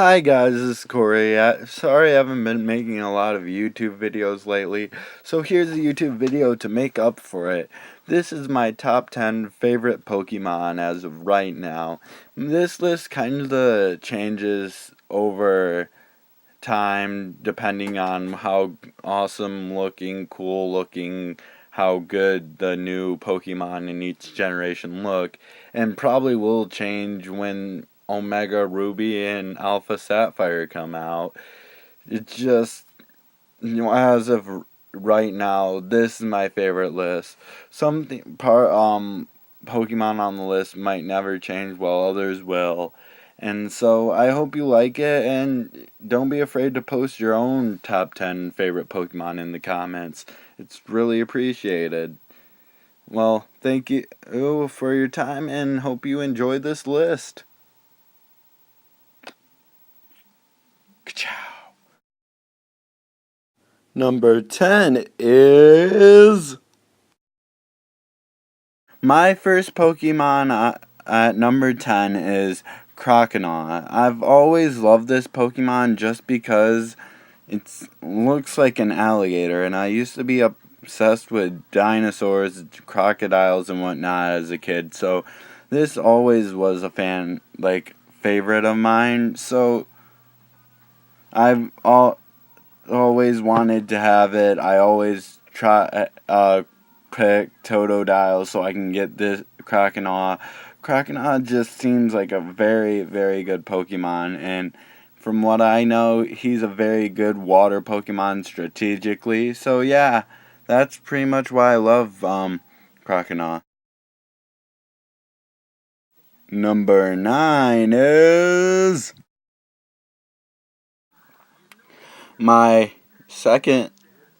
Hi guys, this is Corey. Sorry I haven't been making a lot of YouTube videos lately, so here's a YouTube video to make up for it. This is my top 10 favorite Pokemon as of right now. This list kind of changes over time depending on how awesome looking, cool looking, how good the new Pokemon in each generation look, and probably will change when Omega Ruby and Alpha Sapphire come out. It's just, as of right now, this is my favorite list. Pokemon on the list might never change while others will. And so I hope you like it, and don't be afraid to post your own top 10 favorite Pokemon in the comments. It's really appreciated. Well, thank you for your time, and hope you enjoyed this list. Ka-chow. Number 10 is... My first Pokemon at number 10 is crackin. I've always loved this Pokemon just because it looks like an alligator, and I used to be obsessed with dinosaurs, crocodiles, and whatnot as a kid, so this always was a favorite of mine, so I've always wanted to have it. I always pick Totodile so I can get this Crackin. Crackin just seems like a very, very good Pokemon, and from what I know, he's a very good water Pokemon strategically. So yeah, that's pretty much why I love Crackin. Number 9 is my second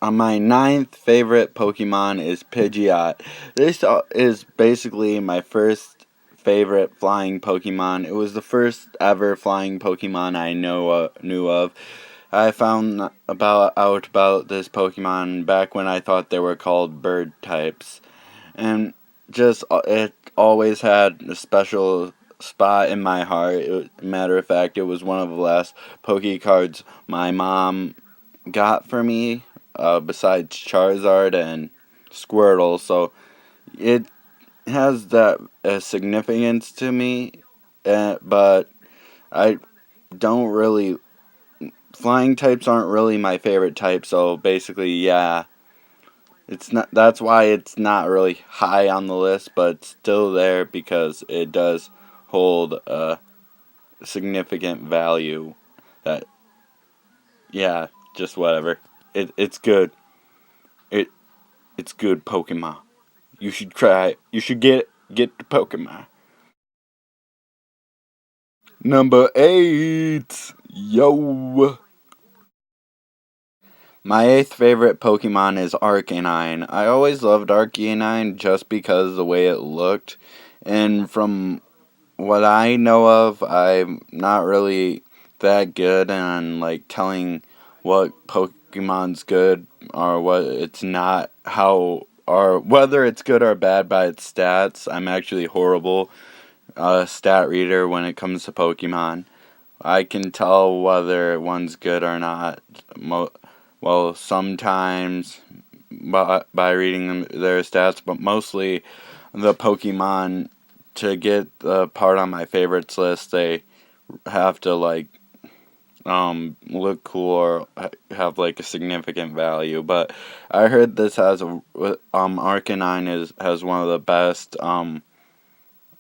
my ninth favorite Pokemon is Pidgeot. This is basically my first favorite flying Pokemon. It was the first ever flying Pokemon I knew of. I found out about this Pokemon back when I thought they were called bird types. And just, it always had a special spot in my heart. Matter of fact, it was one of the last Poke cards my mom got for me, besides Charizard and Squirtle, so it has that significance to me, but I don't really, flying types aren't really my favorite type, so basically, yeah, it's not, that's why it's not really high on the list, but it's still there because it does hold a significant value that, yeah, just whatever. It's good. It It's good Pokemon. You should try it. You should get the Pokemon. Number 8. Yo. My 8th favorite Pokemon is Arcanine. I always loved Arcanine just because of the way it looked. And from what I know of, I'm not really that good on telling what Pokemon's good or what it's not, how or whether it's good or bad by its stats. I'm actually horrible stat reader when it comes to Pokemon. I can tell whether one's good or not. Well, sometimes by reading their stats, but mostly the Pokemon, to get the part on my favorites list, they have to look cool or have a significant value. But I heard this has Arcanine has one of the best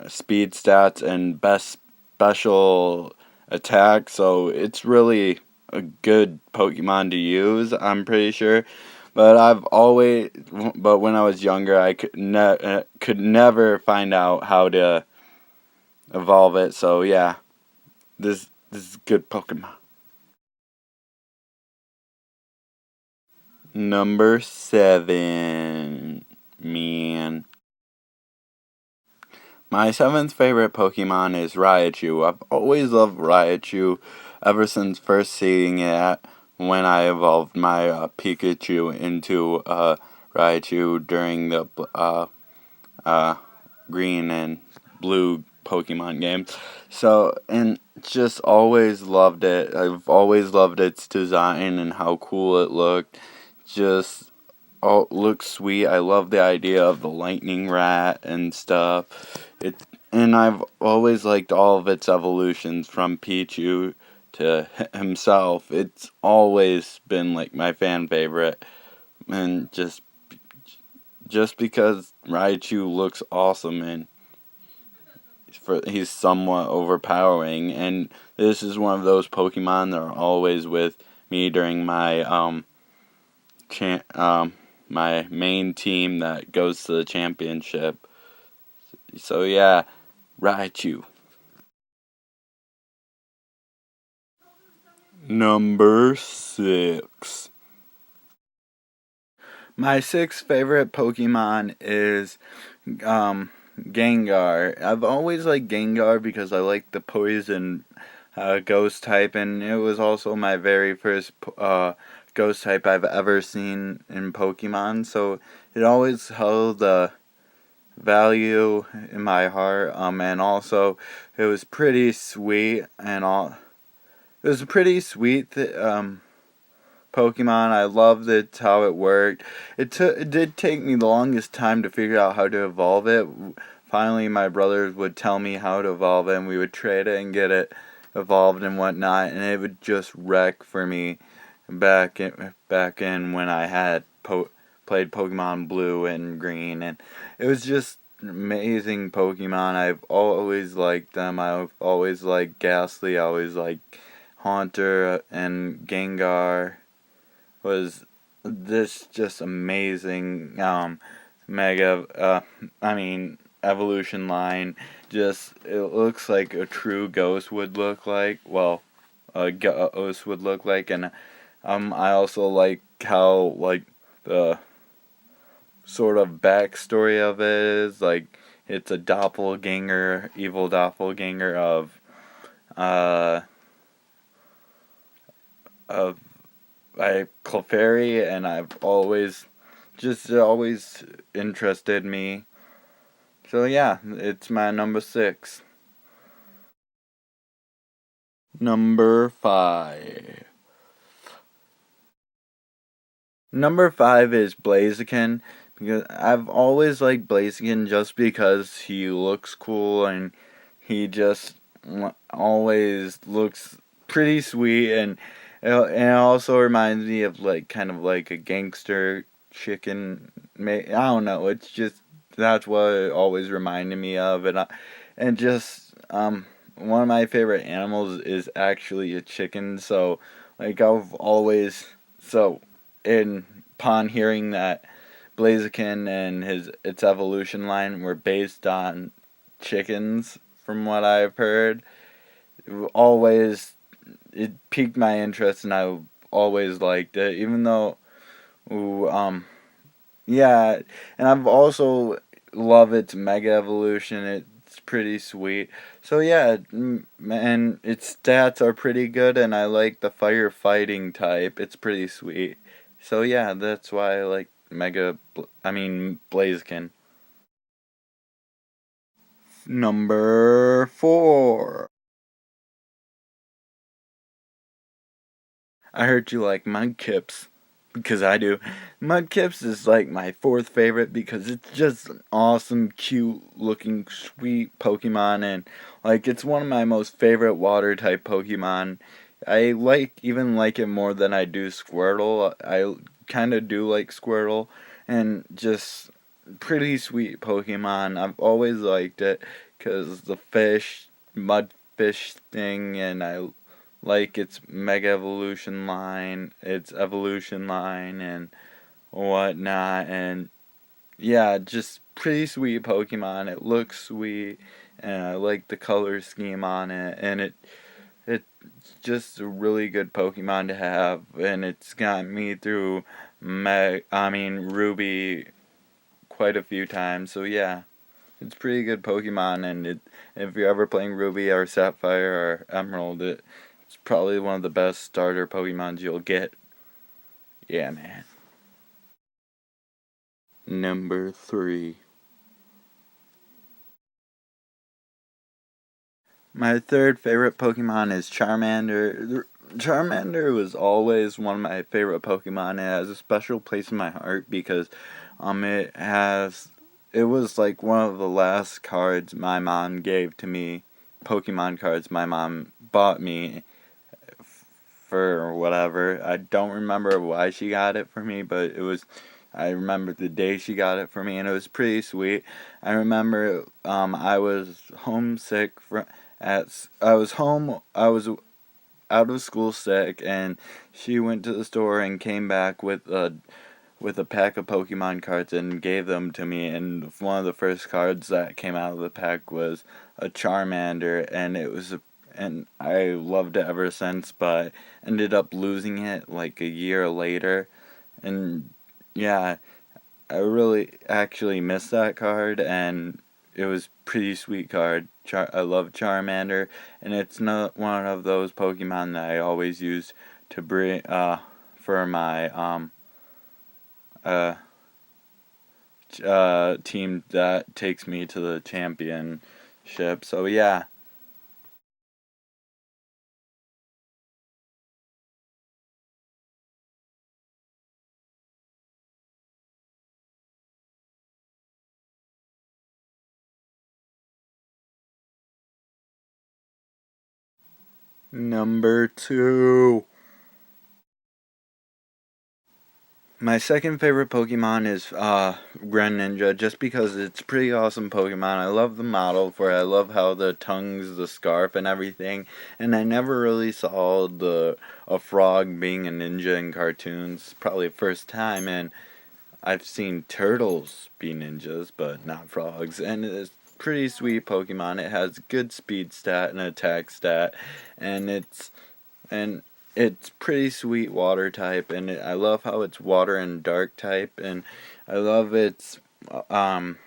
speed stats and best special attack, so it's really a good Pokemon to use, I'm pretty sure. But when I was younger, I could never find out how to evolve it. So yeah, this is good Pokemon. Number 7, man. My 7th favorite Pokemon is Raichu. I've always loved Raichu ever since first seeing it when I evolved my Pikachu into Raichu during the green and blue Pokemon game. So, and just always loved it. I've always loved its design and how cool it looked. Just looks sweet. I love the idea of the lightning rat and stuff. And I've always liked all of its evolutions from Pichu to himself. It's always been like my fan favorite, and just because Raichu looks awesome and he's somewhat overpowering, and this is one of those Pokemon that are always with me during my my main team that goes to the championship. So yeah, Raichu. Number 6. My sixth favorite Pokemon is Gengar. I've always liked Gengar because I like the poison ghost type, and it was also my very first ghost type I've ever seen in Pokemon. So it always held a value in my heart. And also it was pretty sweet and all. It was a pretty sweet Pokemon. I loved it, how it worked. It did take me the longest time to figure out how to evolve it. Finally, my brothers would tell me how to evolve it, and we would trade it and get it evolved and whatnot, and it would just wreck for me back in when I had played Pokemon Blue and Green, and it was just an amazing Pokemon. I've always liked them. I've always liked Ghastly. I always liked Haunter and Gengar. Was this just amazing mega evolution line. Just it looks like a true ghost would look like. Well, a ghost would look like. And I also like how like the sort of backstory of it is like it's a doppelganger, evil doppelganger uh of Clefairy, and I've always interested me. So yeah, it's my number 6. Number 5. Number 5 is Blaziken, because I've always liked Blaziken just because he looks cool and he just always looks pretty sweet, and it also reminds me of like kind of like a gangster chicken. I don't know. It's just that's what it always reminded me of, and just one of my favorite animals is actually a chicken. So like I've always so in upon hearing that Blaziken and its evolution line were based on chickens, from what I've heard, always it piqued my interest, and I always liked it, even though, ooh, yeah, and I've also love its mega evolution. It's pretty sweet. So yeah, and its stats are pretty good, and I like the firefighting type. It's pretty sweet. So yeah, that's why I like Blaziken. Number 4. I heard you like Mudkips, because I do. Mudkips is like my 4th favorite because it's just an awesome, cute looking, sweet Pokemon, and like it's one of my most favorite water type Pokemon. I even like it more than I do Squirtle. I kind of do like Squirtle, and just pretty sweet Pokemon. I've always liked it because the mud fish thing, and I like its mega evolution line, and whatnot, and yeah, just pretty sweet Pokemon. It looks sweet, and I like the color scheme on it, and it's just a really good Pokemon to have, and it's got me through Ruby quite a few times. So yeah, it's pretty good Pokemon, and if you're ever playing Ruby or Sapphire or Emerald, it's probably one of the best starter Pokemons you'll get. Yeah, man. Number 3. My third favorite Pokemon is Charmander. Charmander was always one of my favorite Pokemon. It has a special place in my heart because it was like one of the last cards my mom gave to me, Pokemon cards my mom bought me for whatever. I don't remember why she got it for me, but I remember the day she got it for me, and it was pretty sweet. I remember I was homesick I was out of school sick, and she went to the store and came back with a pack of Pokemon cards and gave them to me, and one of the first cards that came out of the pack was a Charmander, and I loved it ever since, but ended up losing it like a year later, and yeah, I really actually missed that card, and it was pretty sweet card. I love Charmander, and it's not one of those Pokemon that I always use to bring for my uh team that takes me to the championship. So yeah. Number two. My second favorite Pokemon is Greninja, just because it's a pretty awesome Pokemon. I love the model for it. I love how the tongue's the scarf and everything. And I never really saw a frog being a ninja in cartoons. Probably the first time, and I've seen turtles be ninjas, but not frogs. And it's pretty sweet Pokemon. It has good speed stat and attack stat, and and it's pretty sweet water type, and I love how it's water and dark type, and I love its um,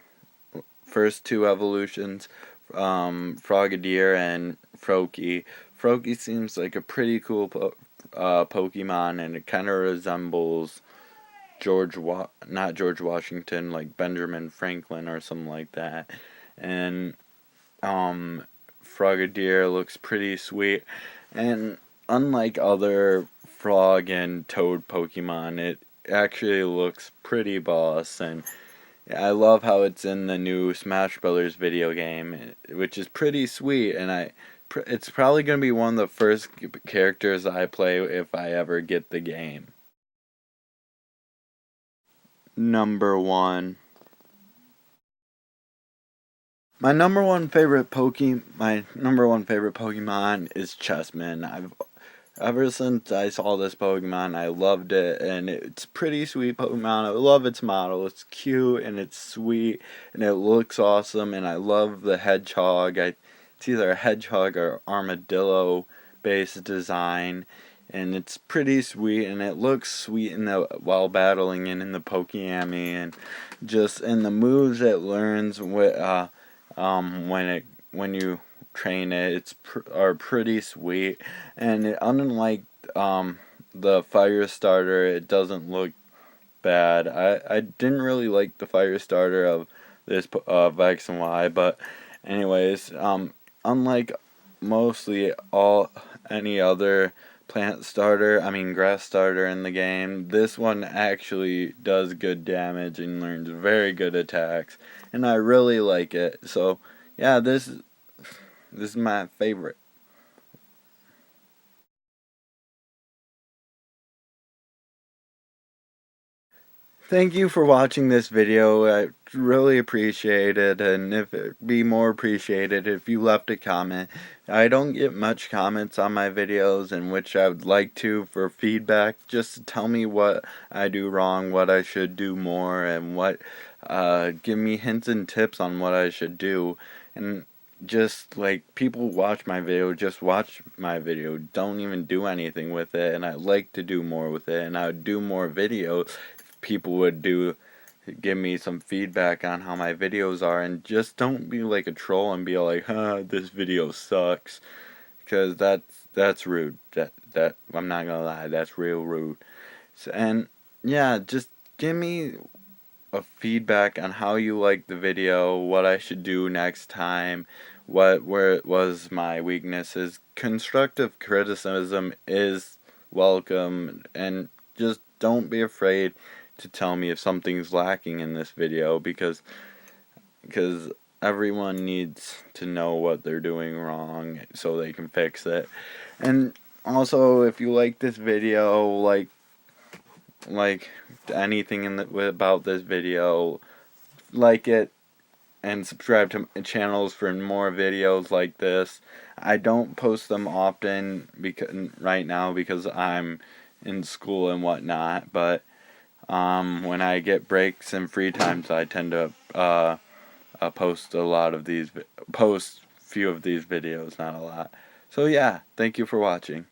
first two evolutions, Frogadier and Froakie. Froakie seems like a pretty cool Pokemon, and it kind of resembles not George Washington, like Benjamin Franklin or something like that, and Frogadier looks pretty sweet, and unlike other frog and toad Pokemon, it actually looks pretty boss, and I love how it's in the new Smash Brothers video game, which is pretty sweet, and it's probably going to be one of the first characters I play if I ever get the game. Number one. My number one favorite Pokemon is Chestman. Ever since I saw this Pokemon, I loved it, and it's pretty sweet Pokemon. I love its model. It's cute, and it's sweet, and it looks awesome, and I love the hedgehog. It's either a hedgehog or armadillo-based design, and it's pretty sweet, and it looks sweet while battling and in the Pokeami, and just in the moves it learns when you train it, are pretty sweet, and unlike the fire starter, it doesn't look bad. I didn't really like the fire starter of this X and Y, but anyways, unlike mostly all any other grass starter in the game, this one actually does good damage and learns very good attacks, and I really like it. So yeah, this is my favorite. Thank you for watching this video. I really appreciate it, and if it'd be more appreciated if you left a comment. I don't get much comments on my videos, in which I would like to for feedback, just to tell me what I do wrong, what I should do more, and give me hints and tips on what I should do. And just like people just watch my video, don't even do anything with it, and I'd like to do more with it, and I would do more videos if people would give me some feedback on how my videos are, and just don't be like a troll and be like, this video sucks, because that's rude. That I'm not gonna lie, that's real rude. And yeah, just give me a feedback on how you like the video, what I should do next time, where it was my weaknesses. Constructive criticism is welcome, and just don't be afraid to tell me if something's lacking in this video, because everyone needs to know what they're doing wrong so they can fix it. And also, if you like this video, like anything about this video, like it and subscribe to my channels for more videos like this. I don't post them often right now because I'm in school and whatnot, but when I get breaks and free times, I tend to post few of these videos, not a lot. So yeah, thank you for watching.